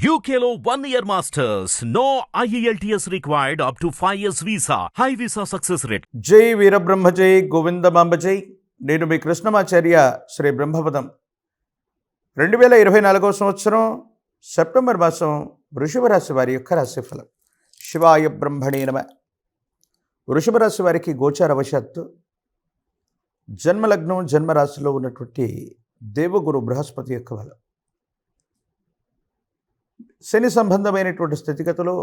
UKLO 1 year masters. No IELTS required up to 5 years visa. High visa success rate. జై వీరబ్రహ్మ జై గోవిందమాంబ జై. నేను మీ కృష్ణమాచార్య శ్రీ బ్రహ్మపదం. 2024 సంవత్సరం సెప్టెంబర్ మాసం వృషభ రాశి వారి యొక్క రాశిఫలం. శివాయ బ్రహ్మణే నమ. వృషభ రాశి వారికి గోచారవశాత్తు జన్మలగ్నం జన్మరాశిలో ఉన్నటువంటి దేవగురు బృహస్పతి యొక్క బలం, శని సంబంధమైనటువంటి స్థితిగతులు,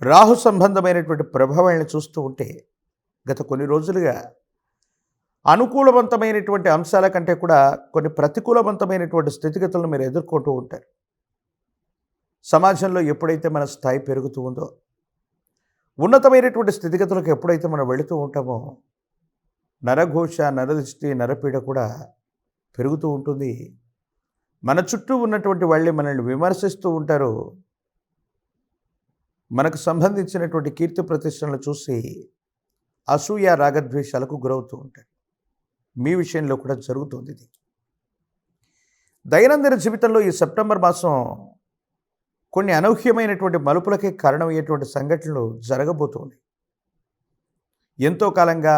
రాహు సంబంధమైనటువంటి ప్రభావాలను చూస్తూ ఉంటే గత కొన్ని రోజులుగా అనుకూలవంతమైనటువంటి అంశాల కంటే కూడా కొన్ని ప్రతికూలవంతమైనటువంటి స్థితిగతులను మీరు ఎదుర్కొంటూ ఉంటారు. సమాజంలో ఎప్పుడైతే మన స్థాయి పెరుగుతూ ఉందో, ఉన్నతమైనటువంటి స్థితిగతులకు ఎప్పుడైతే మనం వెళుతూ ఉంటామో, నరఘోష, నరదృష్టి, నరపీడ కూడా పెరుగుతూ ఉంటుంది. మన చుట్టూ ఉన్నటువంటి వాళ్ళే మనల్ని విమర్శిస్తూ ఉంటారు. మనకు సంబంధించినటువంటి కీర్తి ప్రతిష్టలను చూసి అసూయ, రాగద్వేషాలకు గురవుతూ ఉంటారు. మీ విషయంలో కూడా జరుగుతుంది ఇది. దైనందిన జీవితంలో ఈ సెప్టెంబర్ మాసం కొన్ని అనూహ్యమైనటువంటి మలుపులకే కారణమయ్యేటువంటి సంఘటనలు జరగబోతుంది. ఎంతో కాలంగా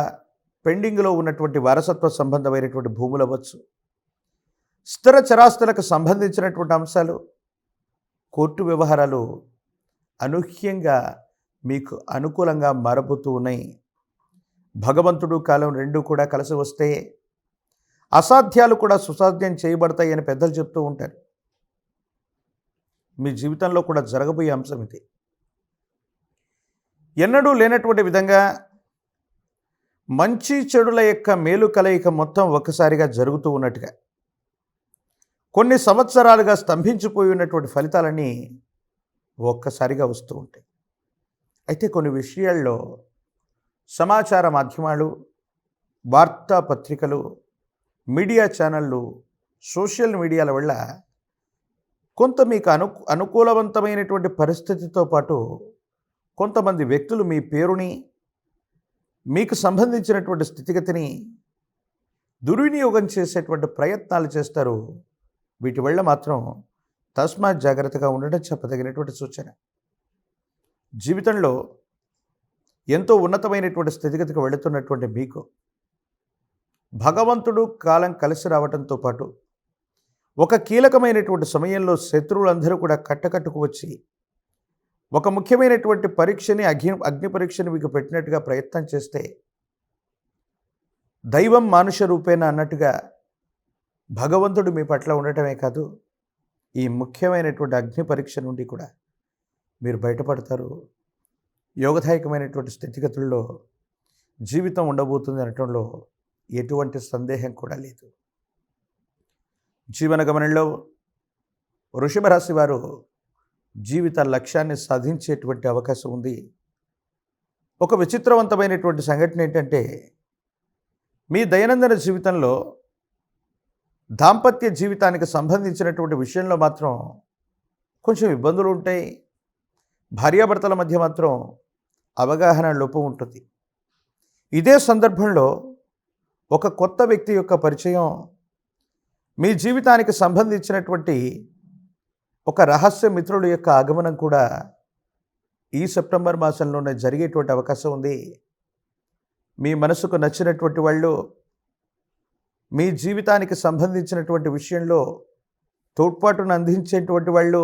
పెండింగ్లో ఉన్నటువంటి వారసత్వ సంబంధమైనటువంటి భూములు అవ్వచ్చు, స్థిర చరాస్తులకు సంబంధించినటువంటి అంశాలు, కోర్టు వ్యవహారాలు అనూహ్యంగా మీకు అనుకూలంగా మారబోతూ ఉన్నాయి. భగవంతుడు కాలం రెండూ కూడా కలిసి వస్తే అసాధ్యాలు కూడా సుసాధ్యం చేయబడతాయి అని పెద్దలు చెప్తూ ఉంటారు. మీ జీవితంలో కూడా జరగబోయే అంశం ఇది. ఎన్నడూ లేనటువంటి విధంగా మంచి చెడుల యొక్క మేలు కలయిక మొత్తం ఒక్కసారిగా జరుగుతూ ఉన్నట్టుగా, కొన్ని సంవత్సరాలుగా స్తంభించిపోయి ఉన్నటువంటి ఫలితాలన్నీ ఒక్కసారిగా వస్తూ ఉంటాయి. అయితే కొన్ని విషయాల్లో సమాచార మాధ్యమాలు, వార్తాపత్రికలు, మీడియా ఛానళ్ళు, సోషల్ మీడియాల వల్ల కొంత మీకు అనుకూలవంతమైనటువంటి పరిస్థితితో పాటు కొంతమంది వ్యక్తులు మీ పేరుని, మీకు సంబంధించినటువంటి స్థితిగతిని దుర్వినియోగం చేసేటువంటి ప్రయత్నాలు చేస్తారు. వీటి వల్ల మాత్రం తస్మాత్ జాగ్రత్తగా ఉండడం చెప్పదగినటువంటి సూచన. జీవితంలో ఎంతో ఉన్నతమైనటువంటి స్థితిగతికి వెళుతున్నటువంటి మీకు భగవంతుడు కాలం కలిసి రావడంతో పాటు ఒక కీలకమైనటువంటి సమయంలో శత్రువులందరూ కూడా కట్టకట్టుకు వచ్చి ఒక ముఖ్యమైనటువంటి పరీక్షని, అగ్ని పరీక్షని మీకు పెట్టినట్టుగా ప్రయత్నం చేస్తే, దైవం మానుష రూపేణ అన్నట్టుగా భగవంతుడు మీ పట్ల ఉండటమే కాదు, ఈ ముఖ్యమైనటువంటి అగ్ని పరీక్ష నుండి కూడా మీరు బయటపడతారు. యోగదాయకమైనటువంటి స్థితిగతుల్లో జీవితం ఉండబోతుంది అనటంలో ఎటువంటి సందేహం కూడా లేదు. జీవన గమనంలో వృషభ రాశి వారు జీవిత లక్ష్యాన్ని సాధించేటువంటి అవకాశం ఉంది. ఒక విచిత్రవంతమైనటువంటి సంఘటన ఏంటంటే, మీ దైనందిన జీవితంలో దాంపత్య జీవితానికి సంబంధించినటువంటి విషయంలో మాత్రం కొంచెం ఇబ్బందులు ఉంటాయి. భార్యాభర్తల మధ్య మాత్రం అవగాహన లోపం ఉంటుంది. ఇదే సందర్భంలో ఒక కొత్త వ్యక్తి యొక్క పరిచయం, మీ జీవితానికి సంబంధించినటువంటి ఒక రహస్య మిత్రుడు యొక్క ఆగమనం కూడా ఈ సెప్టెంబర్ మాసంలోనే జరిగేటువంటి అవకాశం ఉంది. మీ మనసుకు నచ్చినటువంటి వాళ్ళు మీ జీవితానికి సంబంధించినటువంటి విషయంలో తోడ్పాటును అందించేటువంటి వాళ్ళు,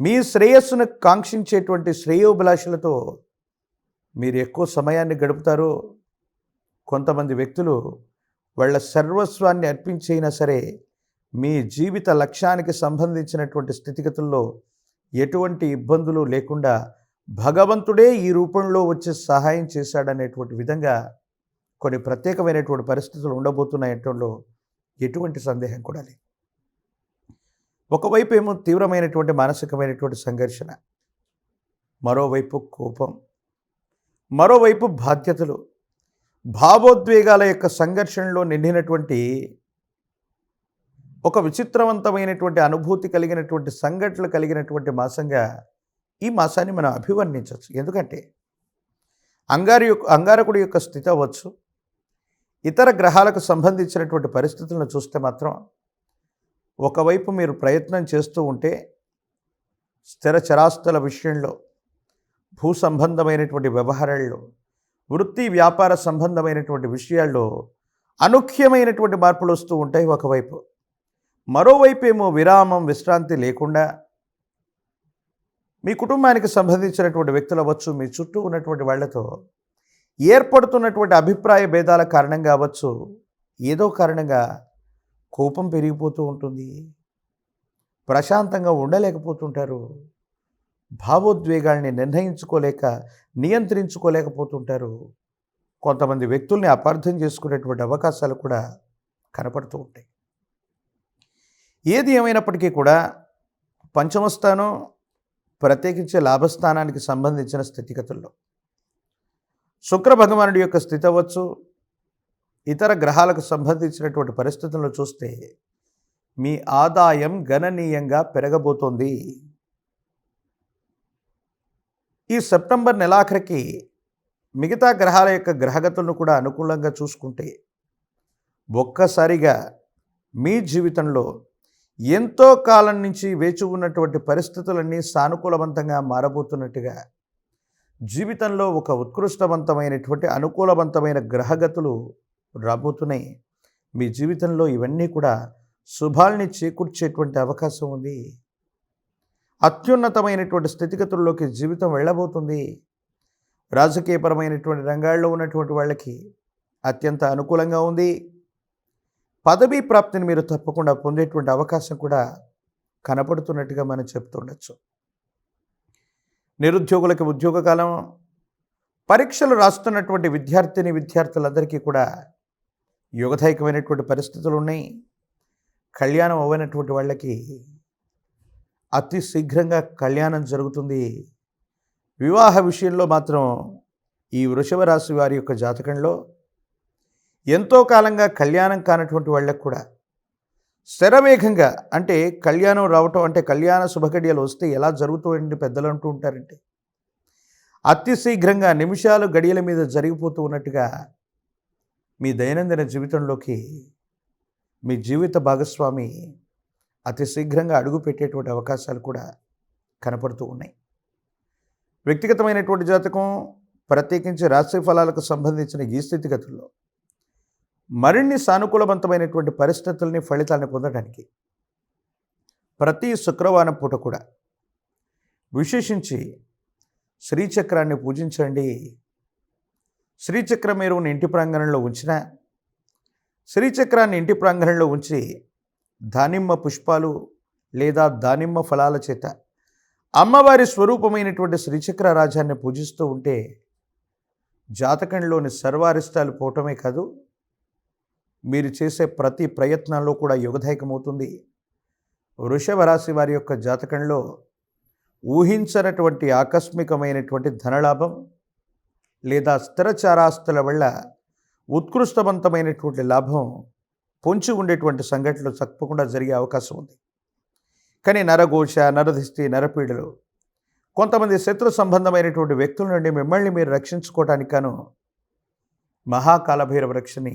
మీ శ్రేయస్సును కాంక్షించేటువంటి శ్రేయోభిలాషులతో మీరు ఎక్కువ సమయాన్ని గడుపుతారు. కొంతమంది వ్యక్తులు వాళ్ళ సర్వస్వాన్ని అర్పించైనా సరే మీ జీవిత లక్ష్యానికి సంబంధించినటువంటి స్థితిగతుల్లో ఎటువంటి ఇబ్బందులు లేకుండా భగవంతుడే ఈ రూపంలో వచ్చి సహాయం చేశాడనేటువంటి విధంగా కొన్ని ప్రత్యేకమైనటువంటి పరిస్థితులు ఉండబోతున్నాయంటంలో ఎటువంటి సందేహం కూడా లేదు. ఒకవైపు ఏమో తీవ్రమైనటువంటి మానసికమైనటువంటి సంఘర్షణ, మరోవైపు కోపం, మరోవైపు బాధ్యతలు, భావోద్వేగాల యొక్క సంఘర్షణలో నిండినటువంటి ఒక విచిత్రవంతమైనటువంటి అనుభూతి కలిగినటువంటి సంఘటనలు కలిగినటువంటి మాసంగా ఈ మాసాన్ని మనం అభివర్ణించవచ్చు. ఎందుకంటే అంగారకుడి యొక్క స్థితి అవ్వచ్చు, ఇతర గ్రహాలకు సంబంధించినటువంటి పరిస్థితులను చూస్తే మాత్రం ఒకవైపు మీరు ప్రయత్నం చేస్తూ ఉంటే స్థిర చరాస్తుల విషయంలో, భూ సంబంధమైనటువంటి వ్యవహారాల్లో, వృత్తి వ్యాపార సంబంధమైనటువంటి విషయాల్లో అనూహ్యమైనటువంటి మార్పులు వస్తూ ఉంటాయి ఒకవైపు. మరోవైపు ఏమో విరామం, విశ్రాంతి లేకుండా మీ కుటుంబానికి సంబంధించినటువంటి వ్యక్తులు అవ్వచ్చు, మీ చుట్టూ ఉన్నటువంటి వాళ్ళతో ఏర్పడుతున్నటువంటి అభిప్రాయ భేదాల కారణంగా అవ్వచ్చు, ఏదో కారణంగా కోపం పెరిగిపోతూ ఉంటుంది. ప్రశాంతంగా ఉండలేకపోతుంటారు. భావోద్వేగాల్ని నియంత్రించుకోలేకపోతుంటారు. కొంతమంది వ్యక్తుల్ని అపార్థం చేసుకునేటువంటి అవకాశాలు కూడా కనపడుతూ ఉంటాయి. ఏది ఏమైనప్పటికీ కూడా పంచమస్థానం, ప్రత్యేకించి లాభస్థానానికి సంబంధించిన స్థితిగతుల్లో శుక్ర భగవానుడి యొక్క స్థితి అవ్వచ్చు, ఇతర గ్రహాలకు సంబంధించినటువంటి పరిస్థితులను చూస్తే మీ ఆదాయం గణనీయంగా పెరగబోతోంది. ఈ సెప్టెంబర్ నెలాఖరికి మిగతా గ్రహాల యొక్క గ్రహగతులను కూడా అనుకూలంగా చూసుకుంటే ఒక్కసారిగా మీ జీవితంలో ఎంతో కాలం నుంచి వేచి ఉన్నటువంటి పరిస్థితులన్నీ సానుకూలవంతంగా మారబోతున్నట్టుగా, జీవితంలో ఒక ఉత్కృష్టవంతమైనటువంటి అనుకూలవంతమైన గ్రహగతులు రాబోతున్నాయి. మీ జీవితంలో ఇవన్నీ కూడా శుభాల్ని చేకూర్చేటువంటి అవకాశం ఉంది. అత్యున్నతమైనటువంటి స్థితిగతుల్లోకి జీవితం వెళ్ళబోతుంది. రాజకీయపరమైనటువంటి రంగాల్లో ఉన్నటువంటి వాళ్ళకి అత్యంత అనుకూలంగా ఉంది. పదవీ ప్రాప్తిని మీరు తప్పకుండా పొందేటువంటి అవకాశం కూడా కనపడుతున్నట్టుగా మనం చెప్తుండొచ్చు. నిరుద్యోగులకి ఉద్యోగకాలం, పరీక్షలు రాస్తున్నటువంటి విద్యార్థులందరికీ కూడా యోగదాయకమైనటువంటి పరిస్థితులు ఉన్నాయి. కళ్యాణం అవ్వనటువంటి వాళ్ళకి అతి శీఘ్రంగా కళ్యాణం జరుగుతుంది. వివాహ విషయంలో మాత్రం ఈ వృషభ రాశి వారి యొక్క జాతకంలో ఎంతో కాలంగా కళ్యాణం కానటువంటి వాళ్ళకు కూడా శరవేగంగా, అంటే కళ్యాణం రావటం అంటే కళ్యాణ శుభగడియలు వస్తే ఎలా జరుగుతాయండి పెద్దలు అంటూ ఉంటారంటే, అతి శీఘ్రంగా నిమిషాలు గడియల మీద జరిగిపోతూ ఉన్నట్టుగా మీ దైనందిన జీవితంలోకి మీ జీవిత భాగస్వామి అతి శీఘ్రంగా అడుగు పెట్టేటువంటి అవకాశాలు కూడా కనపడుతూ ఉన్నాయి. వ్యక్తిగతమైనటువంటి జాతకం, ప్రత్యేకించి రాశి ఫలాలకు సంబంధించిన ఈ స్థితిగతుల్లో మరిన్ని సానుకూలవంతమైనటువంటి పరిస్థితుల్ని, ఫలితాలను పొందడానికి ప్రతి శుక్రవారం పూట కూడా విశేషించి శ్రీచక్రాన్ని పూజించండి. శ్రీచక్రం మీరు ఇంటి ప్రాంగణంలో ఉంచిన, శ్రీచక్రాన్ని ఇంటి ప్రాంగణంలో ఉంచి దానిమ్మ పుష్పాలు లేదా దానిమ్మ ఫలాల చేత అమ్మవారి స్వరూపమైనటువంటి శ్రీచక్ర రాజాన్ని పూజిస్తూ ఉంటే జాతకంలోని సర్వారిష్టాలు పోవటమే కాదు, మీరు చేసే ప్రతి ప్రయత్నంలో కూడా యోగదాయకమవుతుంది. వృషభ రాశి వారి యొక్క జాతకంలో ఊహించనటువంటి ఆకస్మికమైనటువంటి ధనలాభం లేదా స్థిరచారాస్తుల వల్ల ఉత్కృష్టవంతమైనటువంటి లాభం పొంచి ఉండేటువంటి సంఘటనలు తప్పకుండా జరిగే అవకాశం ఉంది. కానీ నరఘోష, నరదిష్టి, నరపీడలు, కొంతమంది శత్రు సంబంధమైనటువంటి వ్యక్తుల నుండి మిమ్మల్ని మీరు రక్షించుకోవటానికి గాను మహాకాలభైరవ రక్షని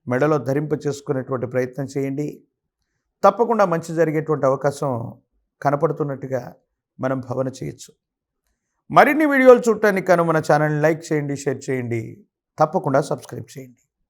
మెడలో ధరింప చేసుకునేటువంటి ప్రయత్నం చేయండి. తప్పకుండా మంచి జరిగేటువంటి అవకాశం కనపడుతున్నట్టుగా మనం భావన చేయొచ్చు. మరిన్ని వీడియోలు చూడటానికి గాను మన ఛానల్ని లైక్ చేయండి, షేర్ చేయండి, తప్పకుండా సబ్స్క్రైబ్ చేయండి.